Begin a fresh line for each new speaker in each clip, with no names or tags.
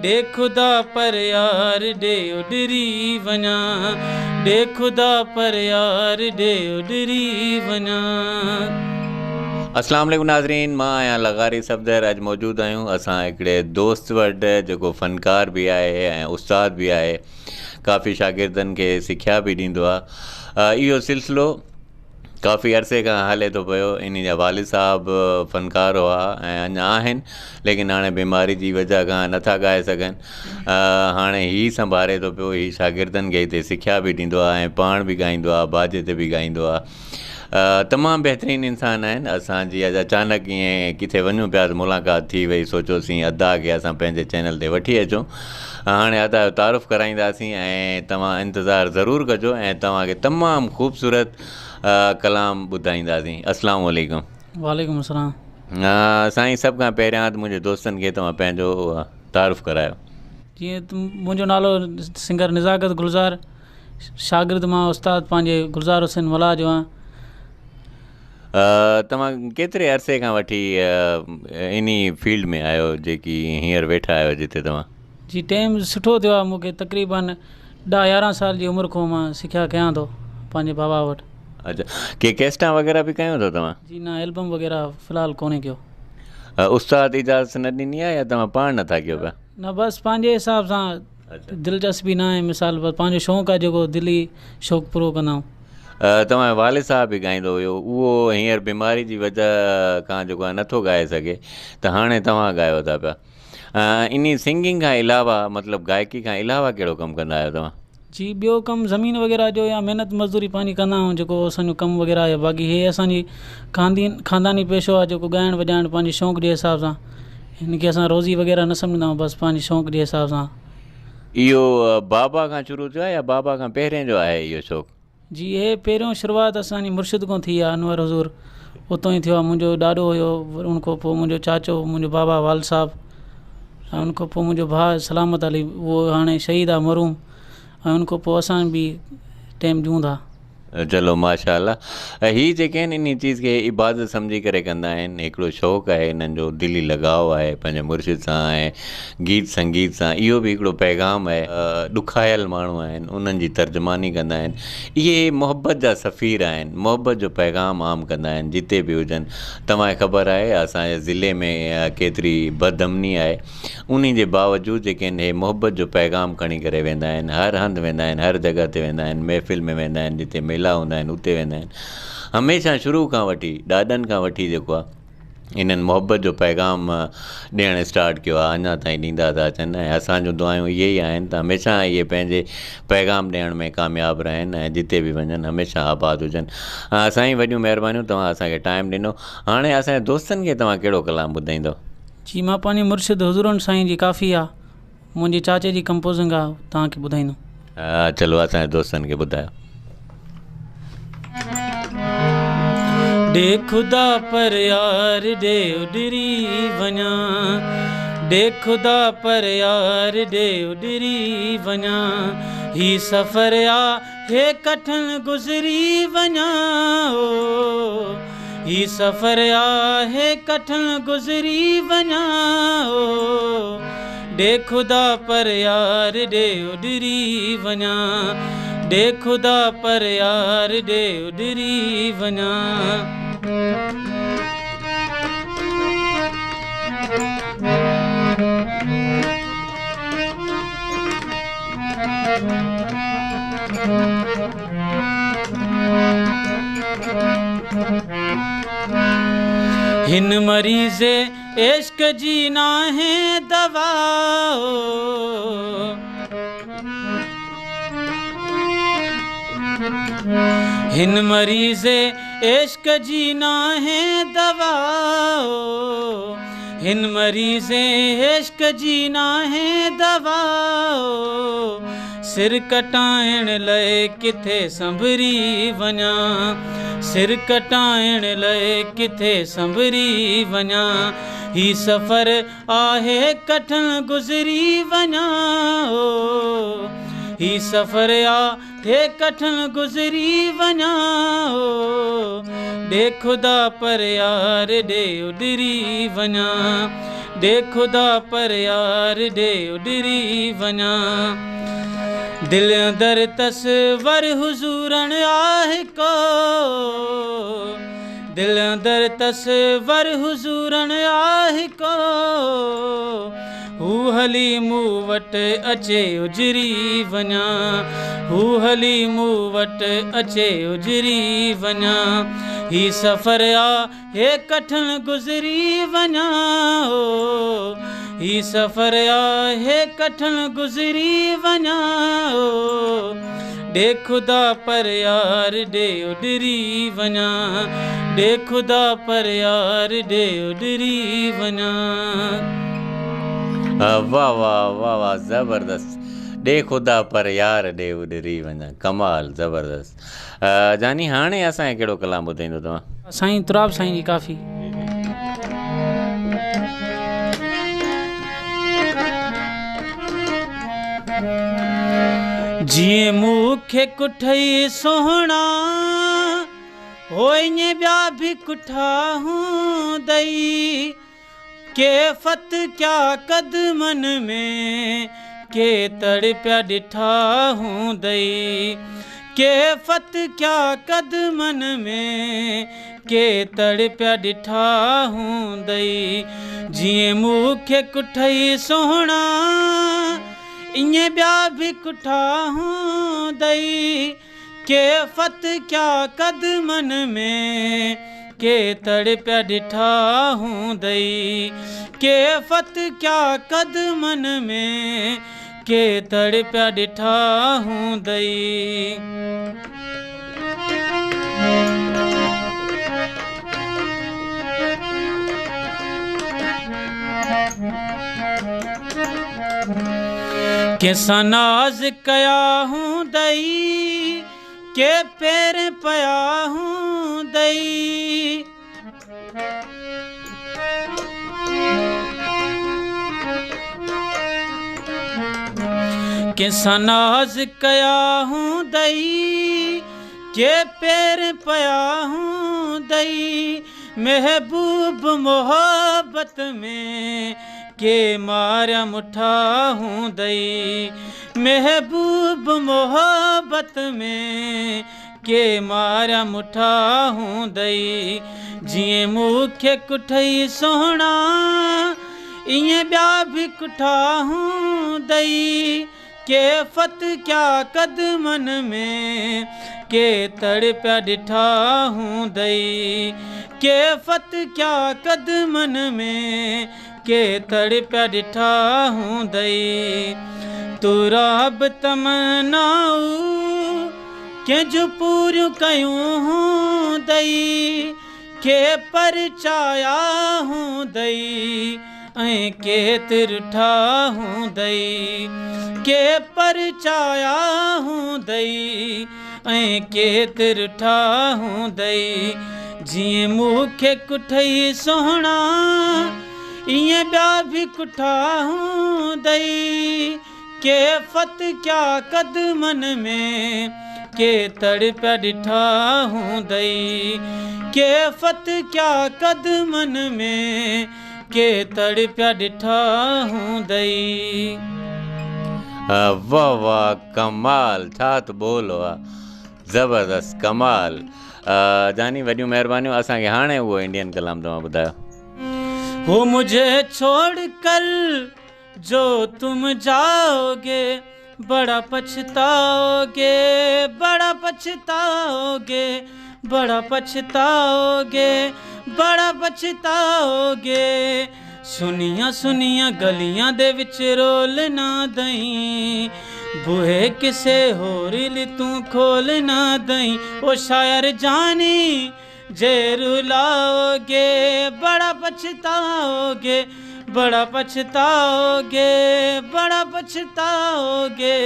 Day खुदा पर यार डे उडरी वञा, डे खुदा पर यार डे उडरी वञा।
अस्सलाम वालेकुम नाज़रीन, मां आहियां लगारी सफ़दर। अॼु मौजूदु आहियूं असां हिकिड़े दोस्त वटि जेको फ़नकार बि आहे ऐं उस्ताद बि आहे, काफ़ी शागिर्दनि खे सिख्या बि ॾींदो आहे। इहो सिलसिलो काफ़ी अरसे खां हले थो पियो। इन जा वालिद साहबु फ़नकार हुआ ऐं अञा आहिनि, लेकिन हाणे बीमारी जी वजह खां नथा ॻाए सघनि। हाणे हीउ संभाले थो पियो, हीउ शागिर्दनि खे हिते सिख्या बि ॾींदो आहे ऐं पाण बि ॻाईंदो आहे, बाजे ते बि ॻाईंदो आहे। तमामु बहितरीनु इंसान आहिनि। असांजी अॼु अचानक ईअं किथे वञूं पिया त मुलाक़ात थी वई, सोचियोसीं अदा खे असां पंहिंजे चैनल ते वठी अचूं। हाणे अदा जो तारुफ़ कराईंदासीं ऐं तव्हां इंतज़ारु ज़रूरु कजो ऐं तव्हांखे तमामु ख़ूबसूरत कलाम ॿुधाईंदासीं। अस्सलामु वालेकुम।
वालेकुम अस्सलाम।
साईं, सभ खां पहिरियां त मुंहिंजे दोस्तनि खे तव्हां पंहिंजो तारुफ़ करायो।
जीअं मुंहिंजो नालो सिंगर निज़ाकत गुलज़ार, शागिर्द मां उस्ताद पंहिंजे गुलज़ार हुसैन वला जो आहियां।
तव्हां केतिरे अरसे खां वठी इन फील्ड में आहियो जेकी हींअर वेठा आहियो जिते तव्हां?
जी, टाइम सुठो थियो आहे। मूंखे तक़रीबन 10-11 साल जी उमिरि खां मां सिखिया कयां थो पंहिंजे बाबा वटि।
अच्छा, के कैस्टा वग़ैरह बि कयो अथव तव्हां?
जी न, एल्बम वग़ैरह फ़िलहालु कोन्हे कयो।
उस्ताद इजाज़त न ॾिनी आहे या तव्हां पाण नथा कयो पिया?
न, बसि पंहिंजे हिसाब सां दिलचस्पी न आहे। मिसाल बसि पंहिंजो शौक़ु आहे जेको दिली शौक़ु पूरो कंदा आहियूं।
तव्हांजो वालिद साहब बि ॻाईंदो हुयो, उहो हींअर बीमारी जी वजह खां जेको आहे नथो ॻाए सघे, त हाणे तव्हां ॻायो था पिया। इन सिंगिंग खां अलावा, मतिलबु गायकी खां अलावा कहिड़ो कमु कंदा आहियो तव्हां?
जी, ॿियो कमु ज़मीन वग़ैरह जो या महिनत मज़दूरी पंहिंजी कंदा आहियूं, जेको असांजो कमु वग़ैरह आहे। बाक़ी हे असांजी ख़ानदानी पेशो आहे, जेको ॻाइणु वॼाइणु पंहिंजे शौक़ु जे हिसाब सां। हिनखे असां रोज़ी वग़ैरह न सम्झंदा आहियूं, बसि पंहिंजे शौक़ु जे हिसाब सां।
इहो बाबा खां शुरू थियो आहे या बाबा खां पहिरें जो आहे इहो शौक़ु?
जी, हे पहिरियों शुरूआति असांजी मुर्शिद खां थी आहे, अनवर हज़ूर, उतां ई थियो आहे। मुंहिंजो ॾाॾो हुयो, उनखां पोइ मुंहिंजो चाचो, मुंहिंजो बाबा वाल साहब, ऐं उनखां पोइ मुंहिंजो भाउ सलामत अली, उहो हाणे शहीद आहे, मरूम। ऐं उनखां पोइ असां बि टाइम ॾियूं था।
चलो माशाल्लाह। हीअ जेके आहिनि इन चीज़ खे इबादत सम्झी करे कंदा आहिनि। हिकिड़ो शौक़ु आहे, इन्हनि जो दिली लगाव आहे पंहिंजे मुर्शिद सां ऐं गीत संगीत सां। इहो बि हिकिड़ो पैगाम आहे। ॾुखायल माण्हू आहिनि, उन्हनि जी तर्जुमानी कंदा आहिनि। इहे मोहबत जा सफ़ीर आहिनि, मोहबत जो पैगाम आम कंदा आहिनि जिते बि हुजनि। तव्हांखे ख़बर आहे असांजे ज़िले में केतिरी बदअमनी आहे, उन जे बावजूदि जेके आहिनि हे मोहबत जो पैगाम खणी करे वेंदा आहिनि। हर हंधि वेंदा आहिनि, हर जॻह ते वेंदा आहिनि, महफ़िल में वेंदा आहिनि, जिते मेला हूंदा आहिनि उते वेंदा आहिनि। हमेशह शुरू खां वठी, ॾाॾनि खां वठी जेको आहे इन्हनि मोहबत जो पैगाम ॾियणु स्टार्ट कयो आहे, अञा ताईं ॾींदा था अचनि। ऐं असांजूं दुआयूं इहे ई आहिनि त हमेशह इहे पंहिंजे पैगाम ॾियण में कामयाबु रहनि ऐं जिते बि वञनि हमेशह आबाद हुजनि। साईं, वॾियूं महिरबानियूं, तव्हां असांखे टाइम ॾिनो। हाणे असांजे दोस्तनि खे तव्हां कहिड़ो कलाम ॿुधाईंदो?
जी, मां पंहिंजे मुर्शिद हुज़ूरनि साईं जी काफ़ी आहे, मुंहिंजे चाचे जी कंपोज़िंग आहे, तव्हांखे ॿुधाईंदो।
चलो असांजे दोस्तनि खे ॿुधायो।
डे खुदा पर यार डे उडरी वञा, डे खुदा पर यार डे उडरी वञा। ही सफ़र आहे कठिन गुज़री वञा, ओ ही सफ़र आहे कठिन गुज़री वञा। ओ डे खुदा पर यार डे उडरी वञा, डे खुदा पर यार डे उडरी वञा। हिन मरीज़े इश्क जी नाहे दवा, हिन मरीज़े इश्क जी नाहे दवा, हिन मरीज़े इश्क जी नाहे दवा। सिर कटाइण लाइ किथे संभरी वञा, सिर कटाइण लाइ किथे संभरी वञा। ही सफ़र आहे कठिन गुज़री वञा, ओ ही सफ़र आहे कठिन गुज़री वञा। ओ डे खुदा पर यार डे उडरी वञा, दे खुदा पर यार दे उडरी वञा दिल अंदर तस्वर हुजूरन आहे को दिल अंदर तस्वर हुजूरन आहे को हू हली मूं वटि अचे उजरी वञा हू हली मूं वटि अचे उजरी वञा ही सफ़र हे कठिन गुज़री वञा हो ही सफ़र हे कठिन गुज़री वञा हो दे खुदा पर यार दे उडरी वञा दे खुदा पर यार दे उडरी वञा
वाह वाह वाह वाह ज़बरदस्त दे खुदा पर यार दे उडरी वञा कमाल ज़बरदस्त जानी हाणे असांखे कहिड़ो कलाम ॿुधाईंदो तव्हां
साईं तुराब साईं जी काफ़ी जीअं मूंखे कुठई सोहणा होई ॿिया बि कुठा हूंदई के फत क्या कदमन में के तड़पिया ॾिठा हूंदई के फत क्या कदमन में के तड़पिया ॾिठा हूंदई जीअं मूंखे कुठई सोहणा इएं ॿिया बि कुठा हूंदई के फत क्या कदमन में के तड़पिया ॾिठा हूंदई के फत क्या कदमन में के तड़पिया ॾिठा हूंदई कंहिंसां नाज़ कया हूंदई के पैर पया हूंदई कंहिंसां नाज़ कया हूंदई के पैर पया हूंदई महबूब मोहब्बत में के मारिया मुठा हूंदई महबूब मोहब्बत में के मारिया मुठा हूंदई जीअं मूंखे कुठई सोहणा इएं ॿिया बि कुठा हूंदई के फत क्या कदमन में के तड़पिया ॾिठा हूंदई के फत क्या कदमन में के तड़पिया ॾिठा हूंदई तुराब तमनाऊ कंहिंजूं पूरियूं कयूं हूंदई के परचाया हूंदई ऐं के तिरठा हूंदई के परचाया हूंदई ऐं के तिरठा हूंदई जीअं मूंखे कुठई सोहणा इएं ॿिया बि कुठा हूंदई के फत क्या कदमन में के तड़पिया ॾिठा हूंदई के फत क्या कदमन में के तड़पिया ॾिठा हूंदई
वाह वाह कमाल छा त बोल आहे ज़बरदस्त कमाल जानी वॾियूं महिरबानियूं असांखे हाणे उहो इंडियन कलाम तव्हां ॿुधायो
वो मुझे छोड़ कर जो तुम जाओगे बड़ा पछताओगे बड़ा पछताओगे बड़ा पछताओगे बड़ा पछताओगे सुनिया सुनिया गलियां दे विच रोल ना दई बूहे किसे होर ली तू खोल ना दई ओ शायर जानी जे रुलाओगे बड़ा पछताओगे बड़ा पछताओगे बड़ा पछताओगे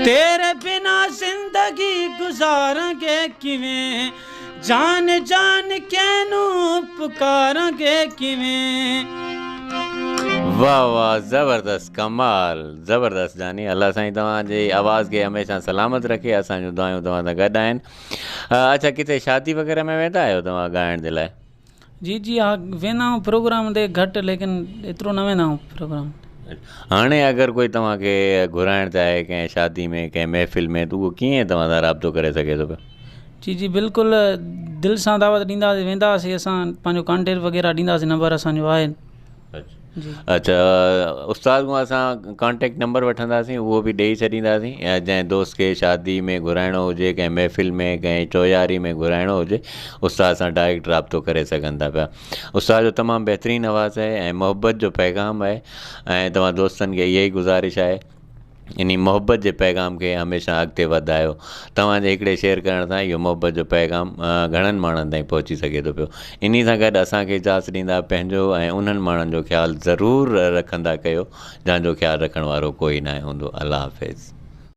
तेरे बिना जिंदगी गुजारांगे किवें जान जान कैनू पुकारांगे किवें
वाह वाह, ज़बरदस्त, कमाल, ज़बरदस्त जानी। अल्लाह साईं तव्हांजी आवाज़ खे हमेशह सलामत रखे। असांजूं दुआयूं तव्हां सां गॾु आहिनि। अच्छा, किथे शादी वग़ैरह में वेंदा आहियो तव्हां ॻाइण जे लाइ?
जी जी हा, वेंदा आहियूं प्रोग्राम ते घटि, लेकिन एतिरो न वेंदा आहियूं प्रोग्राम।
हाणे अगरि कोई तव्हांखे घुराइणु चाहे कंहिं शादी में, कंहिं महफ़िल में, त उहो कीअं तव्हां सां राब्तो करे सघे थो पियो?
जी जी बिल्कुलु, दिलि सां दावत ॾींदासीं, वेंदासीं, असां पंहिंजो कॉन्टेक्ट वग़ैरह ॾींदासीं, नंबर असांजो आहे। जी
अच्छा, उस्ताद खां असां कॉन्टेक्ट नंबर वठंदासीं, उहो बि ॾेई छॾींदासीं। या जंहिं दोस्त खे शादी में घुराइणो हुजे, कंहिं महफ़िल में, कंहिं चौयारी में घुराइणो हुजे, उस्ताद सां डायरेक्ट राब्तो करे सघनि था पिया। उस्ताद जो तमामु बहितरीनु आवाज़ु आहे ऐं मुहबत जो पैगाम आहे, ऐं तव्हां दोस्तनि खे इहा ई गुज़ारिश आहे इन मुहबत जे पैगाम खे हमेशह अॻिते वधायो। तव्हांजे हिकिड़े शेयर करण सां इहो मुहबत जो पैगाम घणनि माण्हुनि ताईं पहुची सघे थो पियो। इन सां गॾु असांखे इजाज़त ॾींदा पंहिंजो ऐं उन्हनि माण्हुनि जो ख़्यालु ज़रूरु रखंदा कयो जंहिंजो ख़्यालु रखण वारो कोई न हूंदो। अल्लाह हाफ़िज़।